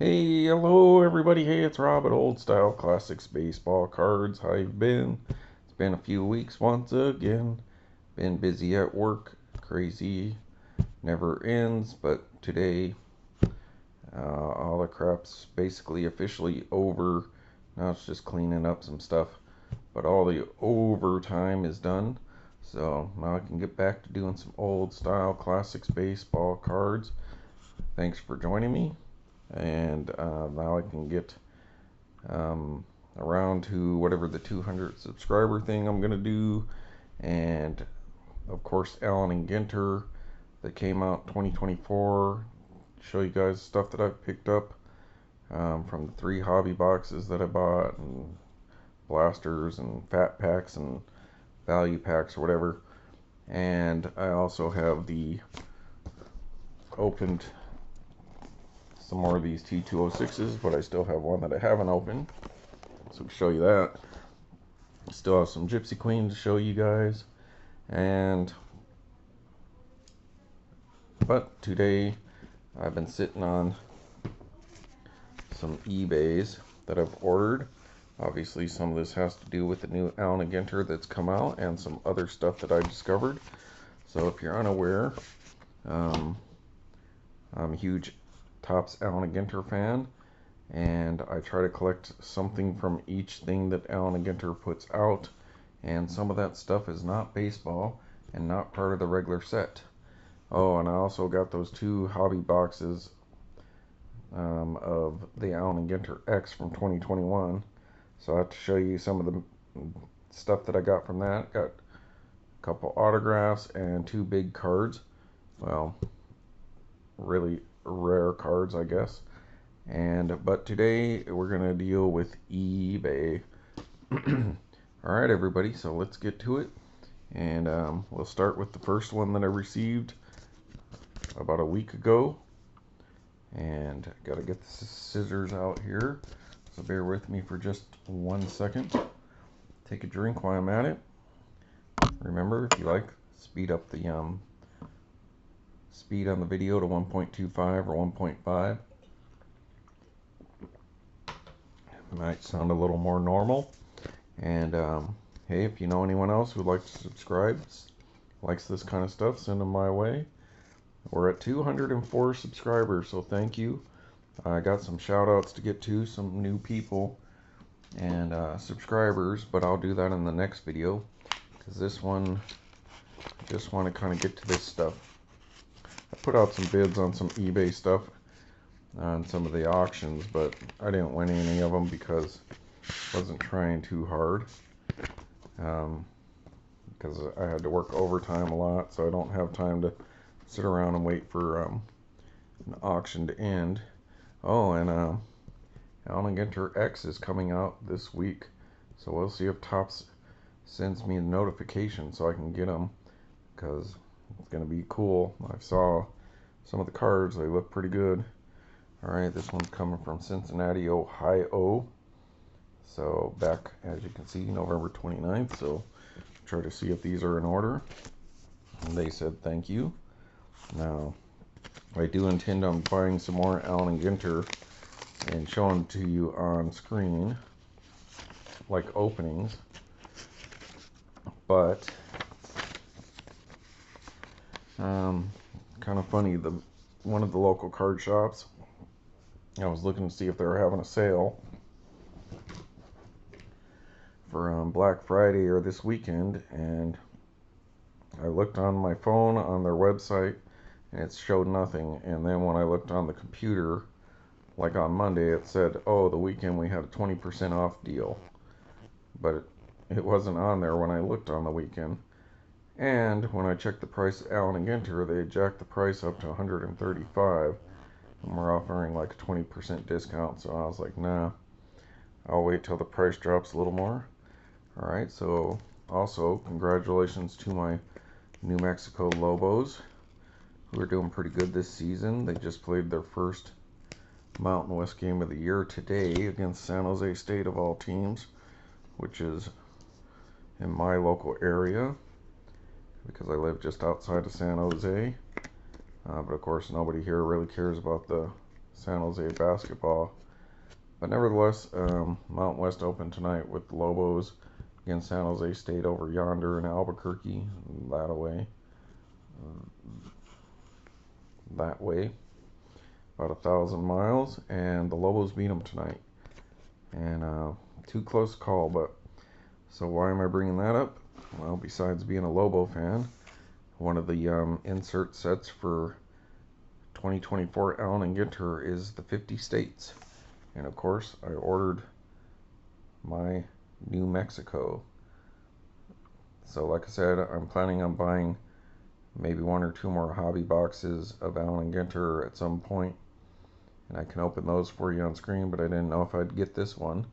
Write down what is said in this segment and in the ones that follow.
Hey, hello everybody. Hey, it's Rob at Old Style Classics Baseball Cards. How you been? It's been a few weeks once again. Been busy at work. Crazy. Never ends. But today, all the crap's basically officially over. Now it's just cleaning up some stuff. But all the overtime is done. So now I can get back to doing some Old Style Classics Baseball Cards. Thanks for joining me. And now I can get around to whatever the 200 subscriber thing I'm gonna do, and of course Allen and Ginter that came out 2024. Show you guys stuff that I picked up from the 3 hobby boxes that I bought, and blasters and fat packs and value packs or whatever. And I also have the opened some more of these T206s, but I still have one that I haven't opened, so I'll show you that. Still have some Gypsy Queen to show you guys. But today I've been sitting on some eBays that I've ordered. Obviously some of this has to do with the new Allen & Ginter that's come out, and some other stuff that I discovered. So if you're unaware, I'm a huge Topps Allen & Ginter fan, and I try to collect something from each thing that Allen & Ginter puts out, and some of that stuff is not baseball and not part of the regular set. Oh, and I also got those 2 hobby boxes of the Allen & Ginter X from 2021, so I have to show you some of the stuff that I got from that. Got a couple autographs and 2 big cards, well, really rare cards, I guess. But today we're gonna deal with eBay. Alright everybody, so let's get to it, and we'll start with the first one that I received about a week ago. And I gotta get the scissors out here, so bear with me for just 1 second. Take a drink while I'm at it. Remember, if you like, speed up the speed on the video to 1.25 or 1.5. Might sound a little more normal. And hey, if you know anyone else who'd like to subscribe, likes this kind of stuff, send them my way. We're at 204 subscribers, so thank you. I got some shout outs to get to, some new people and subscribers, but I'll do that in the next video, because this one, I just want to kind of get to this stuff. I put out some bids on some eBay stuff on some of the auctions, but I didn't win any of them because I wasn't trying too hard, because I had to work overtime a lot, so I don't have time to sit around and wait for an auction to end. Oh, and Allen & Ginter X is coming out this week, so we'll see if Topps sends me a notification so I can get them, because it's going to be cool. I saw some of the cards, they look pretty good. Alright, this one's coming from Cincinnati, Ohio. So back, as you can see, November 29th, so try to see if these are in order. And they said thank you. Now, I do intend on buying some more Allen & Ginter and showing to you on screen, like openings. But kind of funny, one of the local card shops, I was looking to see if they were having a sale for Black Friday or this weekend, and I looked on my phone on their website and it showed nothing. And then when I looked on the computer, like on Monday, it said, oh, the weekend we had a 20% off deal, but it wasn't on there when I looked on the weekend. And when I checked the price of Allen & Ginter, they jacked the price up to $135, and we're offering like a 20% discount. So I was like, nah, I'll wait till the price drops a little more. Alright, so also congratulations to my New Mexico Lobos, who are doing pretty good this season. They just played their first Mountain West game of the year today against San Jose State, of all teams, which is in my local area, because I live just outside of San Jose. But of course nobody here really cares about the San Jose basketball. But nevertheless, Mountain West open tonight with the Lobos against San Jose State over yonder in Albuquerque, that way, about 1,000 miles, and the Lobos beat them tonight. And too close call, but so why am I bringing that up? Well, besides being a Lobo fan, one of the insert sets for 2024 Allen and Ginter is the 50 states. And of course, I ordered my New Mexico. So like I said, I'm planning on buying maybe one or two more hobby boxes of Allen and Ginter at some point. And I can open those for you on screen, but I didn't know if I'd get this one.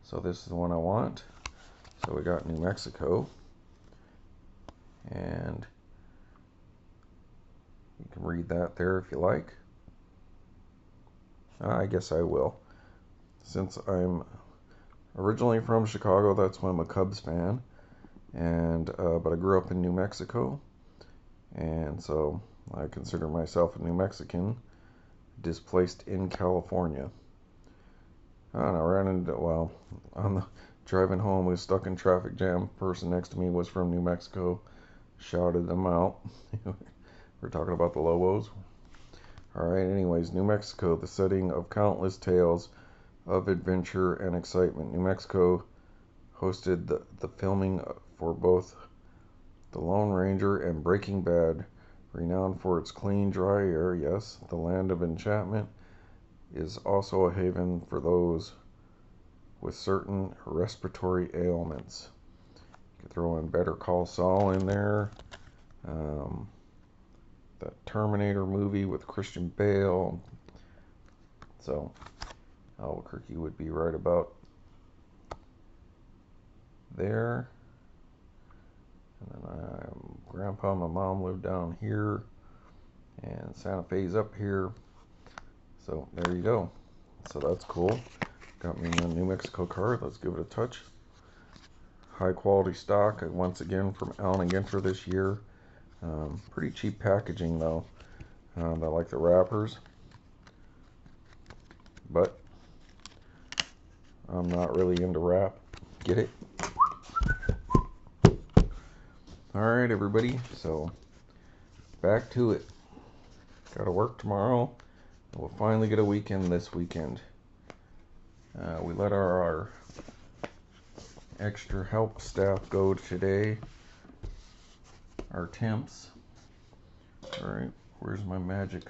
So this is the one I want. So we got New Mexico. And you can read that there if you like. I guess I will. Since I'm originally from Chicago, that's why I'm a Cubs fan. And but I grew up in New Mexico, and so I consider myself a New Mexican displaced in California. I don't know, ran into, well, on the driving home, we was stuck in traffic jam. Person next to me was from New Mexico, shouted them out. We're talking about the Lobos. Alright, anyways, New Mexico, the setting of countless tales of adventure and excitement. New Mexico hosted the filming for both The Lone Ranger and Breaking Bad. Renowned for its clean, dry air, yes, the land of enchantment is also a haven for those with certain respiratory ailments. You could throw in Better Call Saul in there. That Terminator movie with Christian Bale. So Albuquerque would be right about there. And then Grandpa and my mom live down here, and Santa Fe's up here. So there you go. So that's cool. Got me a New Mexico card. Let's give it a touch. High quality stock, once again from Allen and Ginter this year. Pretty cheap packaging though. I like the wrappers, but I'm not really into wrap. Get it? Alright everybody, so back to it. Gotta work tomorrow. We'll finally get a weekend this weekend. We let our extra help staff go today. Our temps. Alright, where's my magic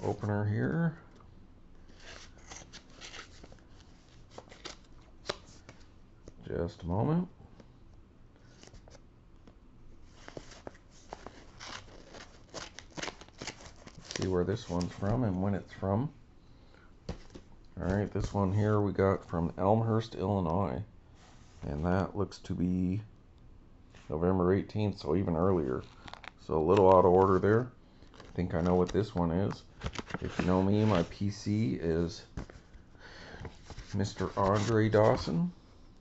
opener here? Just a moment. See where this one's from and when it's from. Alright, this one here we got from Elmhurst, Illinois. And that looks to be November 18th, so even earlier. So a little out of order there. I think I know what this one is. If you know me, my PC is Mr. Andre Dawson,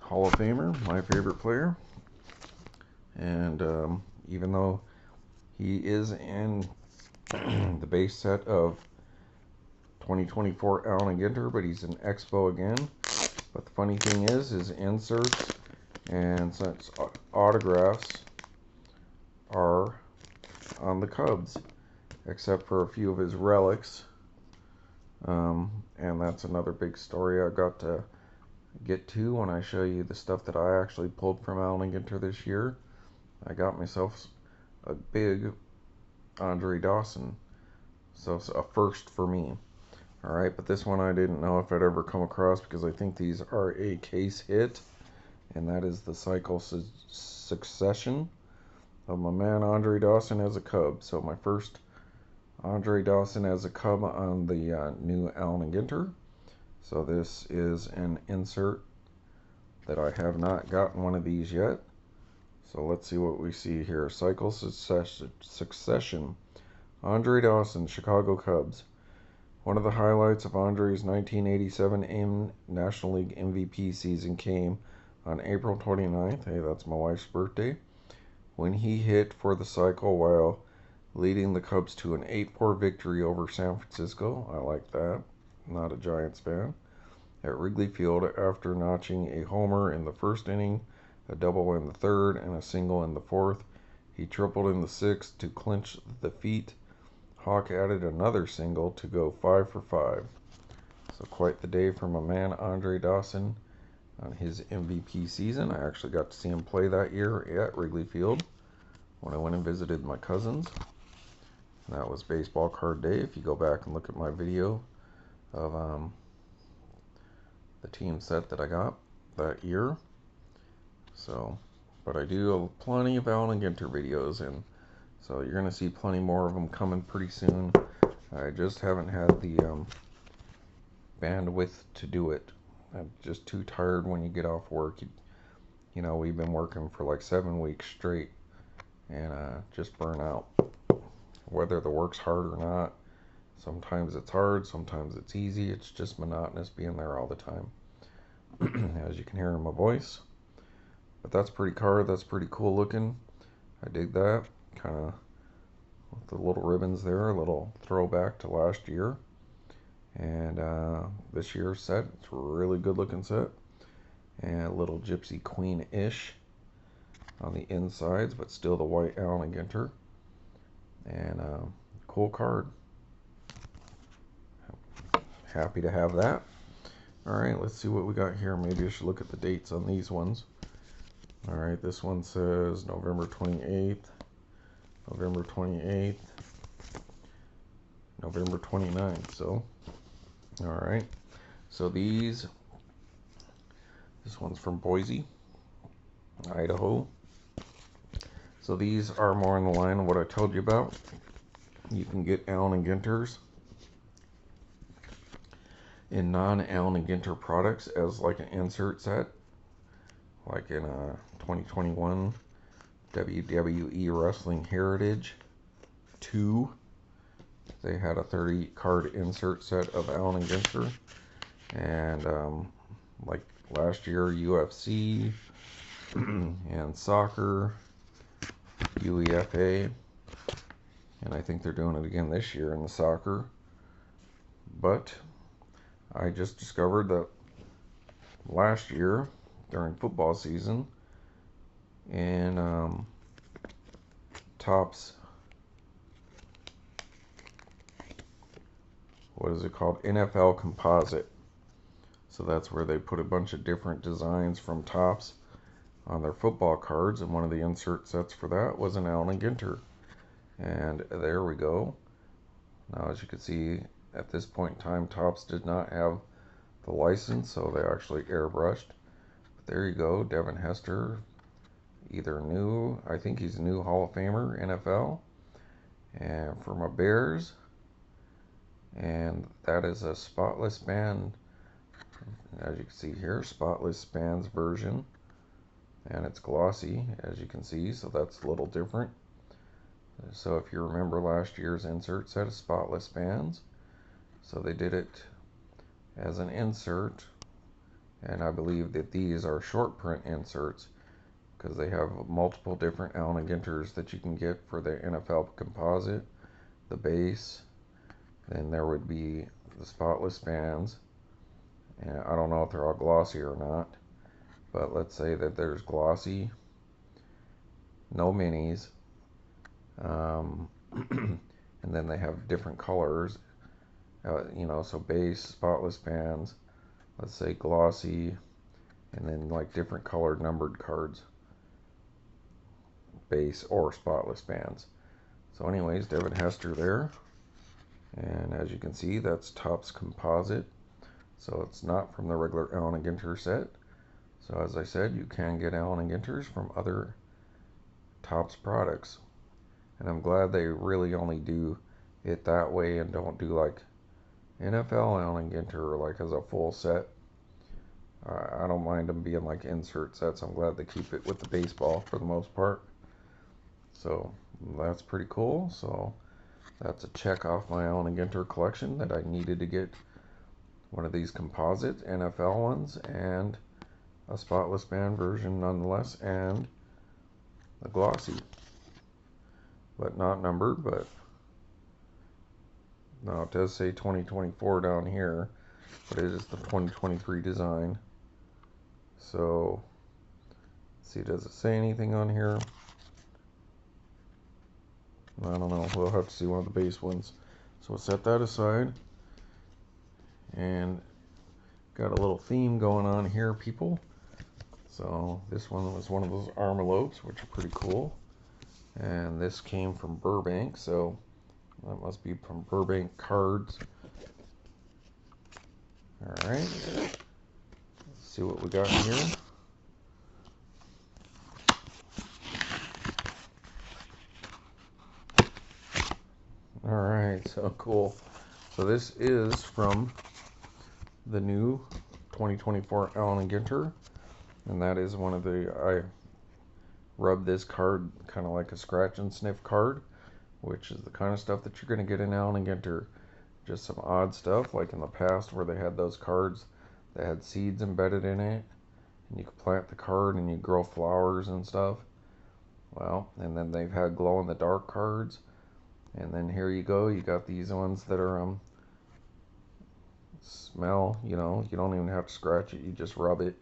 Hall of Famer, my favorite player. And even though he is in the base set of 2024 Allen and Ginter, but he's an Expo again. But the funny thing is, his inserts and since autographs are on the Cubs, except for a few of his relics. And that's another big story I got to get to when I show you the stuff that I actually pulled from Allen and Ginter this year. I got myself a big Andre Dawson, so it's a first for me. Alright, but this one I didn't know if I'd ever come across because I think these are a case hit, and that is the Cycle Succession of my man Andre Dawson as a Cub. So my first Andre Dawson as a Cub on the new Allen and Ginter. So this is an insert that I have not gotten one of these yet. So let's see what we see here. Cycle Succession. Andre Dawson, Chicago Cubs. One of the highlights of Andre's 1987 National League MVP season came on April 29th. Hey, that's my wife's birthday. When he hit for the Cycle while leading the Cubs to an 8-4 victory over San Francisco. I like that. Not a Giants fan. At Wrigley Field, after notching a homer in the first inning, a double in the third, and a single in the fourth, he tripled in the sixth to clinch the feat. Hawk added another single to go 5 for 5. So quite the day for my man Andre Dawson on his MVP season. I actually got to see him play that year at Wrigley Field when I went and visited my cousins. And that was baseball card day. If you go back and look at my video of the team set that I got that year. So, but I do plenty of Alan Ginter videos, and so you're going to see plenty more of them coming pretty soon. I just haven't had the bandwidth to do it. I'm just too tired when you get off work. You know, we've been working for like 7 weeks straight, and just burn out. Whether the work's hard or not, sometimes it's hard, sometimes it's easy. It's just monotonous being there all the time, as you can hear in my voice. But that's pretty card. That's pretty cool looking. I dig that. Kind of with the little ribbons there, a little throwback to last year. And this year's set, it's a really good looking set. And a little Gypsy Queen-ish on the insides, but still the white Allen Ginter. And cool card. Happy to have that. Alright, let's see what we got here. Maybe I should look at the dates on these ones. Alright, this one says November 28th, November 28th, November 29th. So, alright. So this one's from Boise, Idaho. So these are more in the line of what I told you about. You can get Allen & Ginters in non-Allen & Ginter products as like an insert set. Like in 2021 WWE Wrestling Heritage 2. They had a 30 card insert set of Allen & Ginter. And like last year, UFC and soccer, UEFA, and I think they're doing it again this year in the soccer. But I just discovered that last year during football season in Topps, what is it called? NFL Composite. So that's where they put a bunch of different designs from Topps on their football cards, and one of the insert sets for that was an Allen & Ginter. And there we go. Now, as you can see, at this point in time, Topps did not have the license, so they actually airbrushed. But there you go, Devin Hester, either new, I think he's a new Hall of Famer, NFL, and for my Bears. And that is a Spotless band, as you can see here, Spotless bands version. And it's glossy, as you can see, so that's a little different. So if you remember last year's insert set of Spotless bands, so they did it as an insert, and I believe that these are short print inserts because they have multiple different Allen & Ginters that you can get for the NFL Composite, the base, then there would be the Spotless bands, and I don't know if they're all glossy or not, but let's say that there's glossy, no minis, and then they have different colors, you know, so base, Spotless bands, let's say glossy, and then like different colored numbered cards, base or Spotless bands. So anyways, Devin Hester there, and as you can see, that's Topps Composite, so it's not from the regular Allen & Ginter set. So as I said, you can get Allen & Ginters from other Topps products. And I'm glad they really only do it that way and don't do like NFL Allen & Ginter like as a full set. I don't mind them being like insert sets. I'm glad they keep it with the baseball for the most part. So that's pretty cool. So that's a check off my Allen & Ginter collection that I needed to get one of these composite NFL ones and a Spotless band version nonetheless, and the glossy. but not numbered. But now it does say 2024 down here, but it is the 2023 design. So, let's see, does it say anything on here? I don't know. We'll have to see one of the base ones. So we'll set that aside. And got a little theme going on here, people. So this one was one of those armalopes, which are pretty cool. And this came from Burbank, so that must be from Burbank Cards. Alright. Let's see what we got here. Alright, so cool. So this is from the new 2024 Allen & Ginter. And that is one of the, I rubbed this card kind of like a scratch and sniff card, which is the kind of stuff that you're going to get in Allen & Ginter. Just some odd stuff, like in the past where they had those cards that had seeds embedded in it. And you could plant the card and you grow flowers and stuff. Well, and then they've had glow-in-the-dark cards. And then here you go, you got these ones that are, smell, you know, you don't even have to scratch it, you just rub it.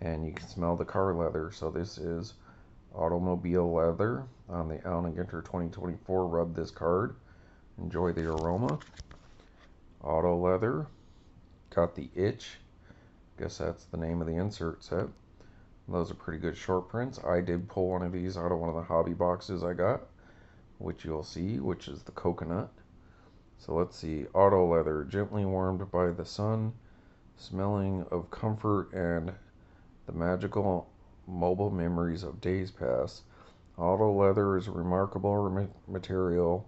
And you can smell the car leather. So this is automobile leather on the Allen & Ginter 2024. Rub this card. Enjoy the aroma. Auto leather. Got the itch. Guess that's the name of the insert set. Those are pretty good short prints. I did pull one of these out of one of the hobby boxes I got, which you'll see, which is the coconut. So let's see. Auto leather. Gently warmed by the sun. Smelling of comfort and the magical mobile memories of days past. Auto leather is a remarkable material,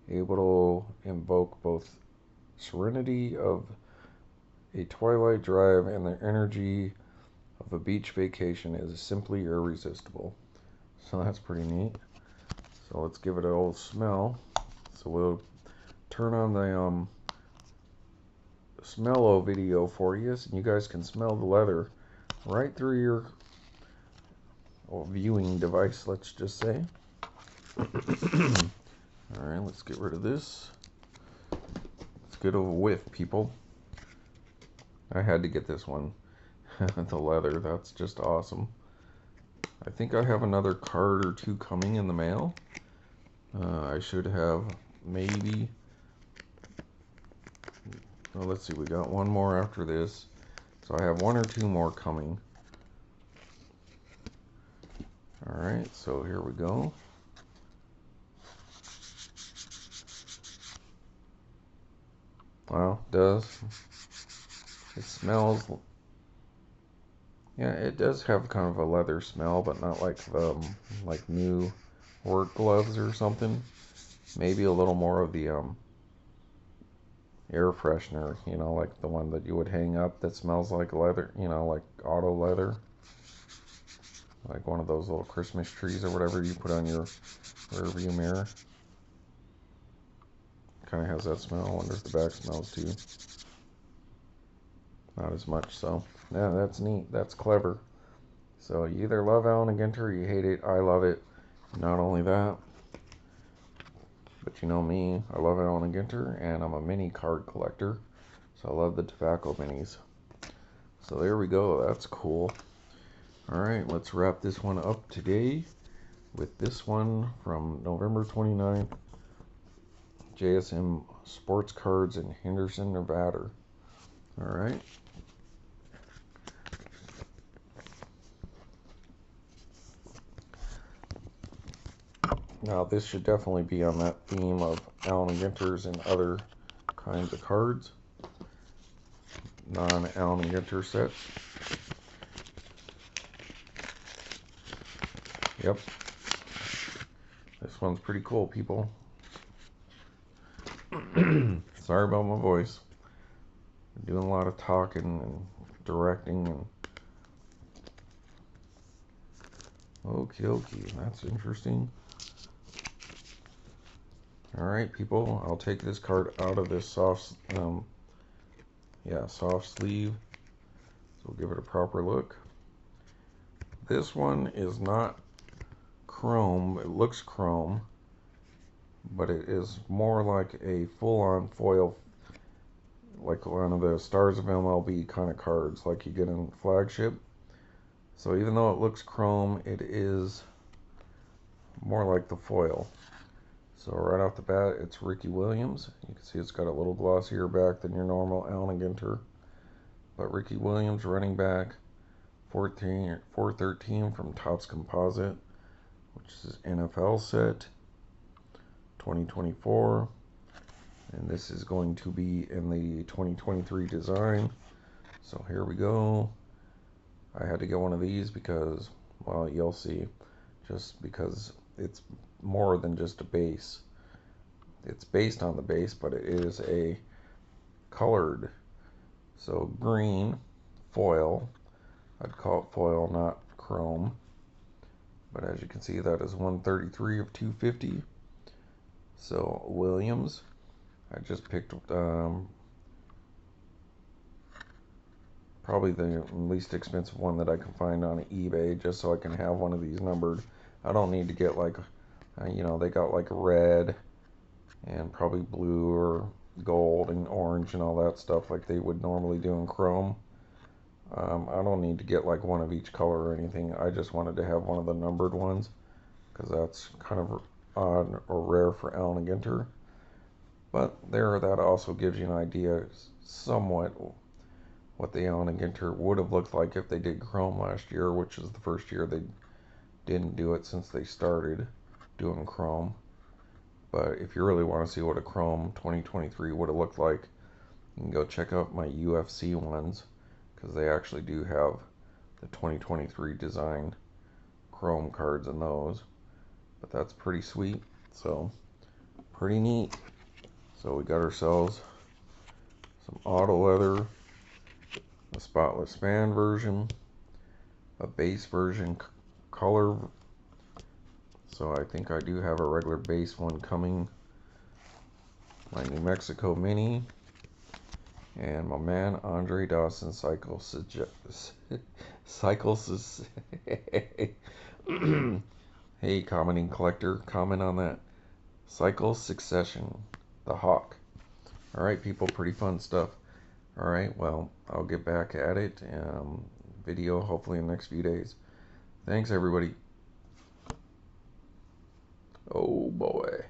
able to invoke both serenity of a twilight drive and the energy of a beach vacation. Is simply irresistible. So that's pretty neat. So let's give it an old smell. So we'll turn on the smell-o video for you, so you guys can smell the leather right through your viewing device, let's just say. Alright, let's get rid of this. Let's get a whiff, people. I had to get this one. The leather, that's just awesome. I think I have another card or two coming in the mail. I should have maybe... Oh, let's see, we got one more after this. So I have one or two more coming. Alright, so here we go. Wow, it does. It smells... Yeah, it does have kind of a leather smell, but not like like new work gloves or something. Maybe a little more of the air freshener, you know, like the one that you would hang up that smells like leather, you know, like auto leather. Like one of those little Christmas trees or whatever you put on your rearview mirror. Kind of has that smell. I wonder if the back smells too. Not as much, so. Yeah, that's neat. That's clever. So you either love Allen & Ginter or you hate it. I love it. Not only that, but you know me, I love Allen & Ginter, and I'm a mini card collector. So I love the tobacco minis. So there we go. That's cool. Alright, let's wrap this one up today with this one from November 29th. JSM Sports Cards in Henderson, Nevada. Alright. Now this should definitely be on that theme of Allen & Ginter's and other kinds of cards. Non-Allen & Ginter sets. Yep. This one's pretty cool, people. Sorry about my voice. I'm doing a lot of talking and directing and... Okay, that's interesting. Alright, people, I'll take this card out of this soft sleeve. So we'll give it a proper look. This one is not chrome. It looks chrome, but it is more like a full-on foil, like one of the Stars of MLB kind of cards like you get in Flagship. So even though it looks chrome, it is more like the foil. So right off the bat, it's Ricky Williams. You can see it's got a little glossier back than your normal Allen Ginter. But Ricky Williams, running back, 413 from Topps Composite, which is NFL set, 2024. And this is going to be in the 2023 design. So here we go. I had to get one of these because, well, you'll see, just because it's more than just a base. It's based on the base, but it is a colored. So green foil. I'd call it foil, not chrome. But as you can see, that is 133 of 250. So Williams, I just picked probably the least expensive one that I can find on eBay, just so I can have one of these numbered. I don't need to get like, they got like red and probably blue or gold and orange and all that stuff like they would normally do in chrome. I don't need to get like one of each color or anything. I just wanted to have one of the numbered ones because that's kind of odd or rare for Allen Ginter. But that also gives you an idea somewhat what the Allen Ginter would have looked like if they did chrome last year, which is the first year they didn't do it since they started doing chrome. But if you really want to see what a chrome 2023 would have looked like, you can go check out my UFC ones, because they actually do have the 2023 designed chrome cards in those. But that's pretty sweet, so pretty neat. So we got ourselves some auto leather, a Spotless fan version, a base version color. So I think I do have a regular base one coming. My New Mexico Mini, and my man Andre Dawson cycles. Hey, commenting collector, comment on that. Cycle Succession, the Hawk. Alright, people, pretty fun stuff. Alright, well, I'll get back at it. Video hopefully in the next few days. Thanks, everybody. Oh boy.